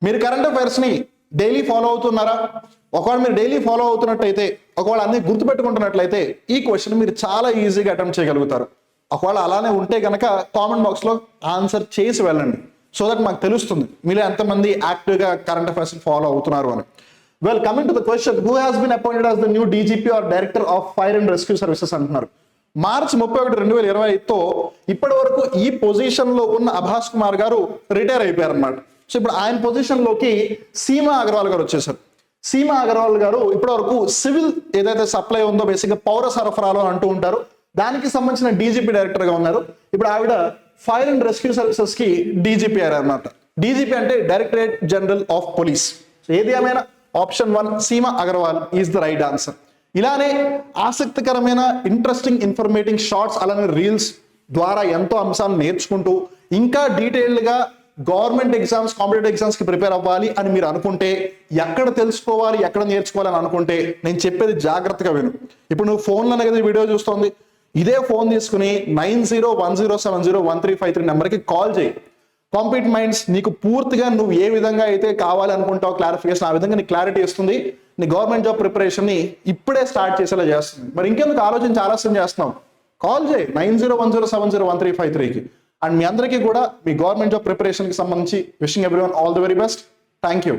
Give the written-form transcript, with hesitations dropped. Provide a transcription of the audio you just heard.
మీరు current అఫైర్స్ని daily follow అవుతున్నారా? ఒకవేళ మీరు డైలీ ఫాలో అవుతున్నట్టయితే, ఒకవేళ అన్ని గుర్తుపెట్టుకుంటున్నట్లయితే ఈ క్వశ్చన్ మీరు చాలా ఈజీగా అటెంప్ట్ చేయగలుగుతారు. ఒకవేళ అలానే ఉంటే కనుక కామెంట్ బాక్స్లో ఆన్సర్ చేసి వెళ్ళండి, సో దట్ మాకు తెలుస్తుంది మీరు ఎంతమంది యాక్టివ్గా కరెంట్ అఫైర్స్ ఫాలో అవుతున్నారు అని. Well, coming to the question, who has been appointed as the new DGP or director of fire and rescue services అంటున్నారు. మార్చి 31, 2025తో ఇప్పటి వరకు ఈ పొజిషన్ లో ఉన్న అభాస్ కుమార్ గారు రిటైర్ అయిపోయారు అన్నమాట. సో ఇప్పుడు ఆయన పొజిషన్ లోకి సీమా అగర్వాల్ గారు వచ్చేసారు. సీమా అగర్వాల్ గారు ఇప్పటి వరకు సివిల్ ఏదైతే సప్లై ఉందో, బేసిక్ గా పౌర సరఫరాలో అంటూ ఉంటారు, దానికి సంబంధించిన డీజీపీ డైరెక్టర్ గా ఉన్నారు. ఇప్పుడు ఆవిడ ఫైర్ అండ్ రెస్క్యూ సర్వీసెస్ కి డీజీపీ అయ్యారు అన్నమాట. డీజీపీ అంటే డైరెక్టరేట్ జనరల్ ఆఫ్ పోలీస్. ఏది ఏమైనా option 1 Seema Agarwal is the right answer. ఇలానే ఆసక్తికరమైన ఇంట్రెస్టింగ్ ఇన్ఫర్మేటింగ్ షార్ట్స్ అలానే రీల్స్ ద్వారా ఎంతో అంశాలు నేర్చుకుంటూ ఇంకా డీటెయిల్డ్గా గవర్నమెంట్ ఎగ్జామ్స్, కాంపిటేటివ్ ఎగ్జామ్స్ కి ప్రిపేర్ అవ్వాలి అని మీరు అనుకుంటే, ఎక్కడ తెలుసుకోవాలి ఎక్కడ నేర్చుకోవాలి అని అనుకుంటే నేను చెప్పేది జాగ్రత్తగా విను. ఇప్పుడు నువ్వు ఫోన్లోనే కదా వీడియో చూస్తుంది, ఇదే ఫోన్ తీసుకుని 9010701353 నెంబర్కి కాల్ చేయి. కాంపిట్ మైండ్స్ నీకు పూర్తిగా నువ్వు ఏ విధంగా అయితే కావాలి అనుకుంటావు క్లారిఫికేషన్, ఆ విధంగా నీకు క్లారిటీ ఇస్తుంది. నీ గవర్నమెంట్ జాబ్ ప్రిపరేషన్ ని ఇప్పుడే స్టార్ట్ చేసేలా చేస్తుంది. మరి ఇంకెందుకు ఆలోచించి ఆలస్యం చేస్తున్నావు? కాల్ చేయి 9010701353కి. అండ్ మీ అందరికీ కూడా మీ గవర్నమెంట్ జాబ్ ప్రిపరేషన్ కి సంబంధించి wishing everyone all the very best. Thank you.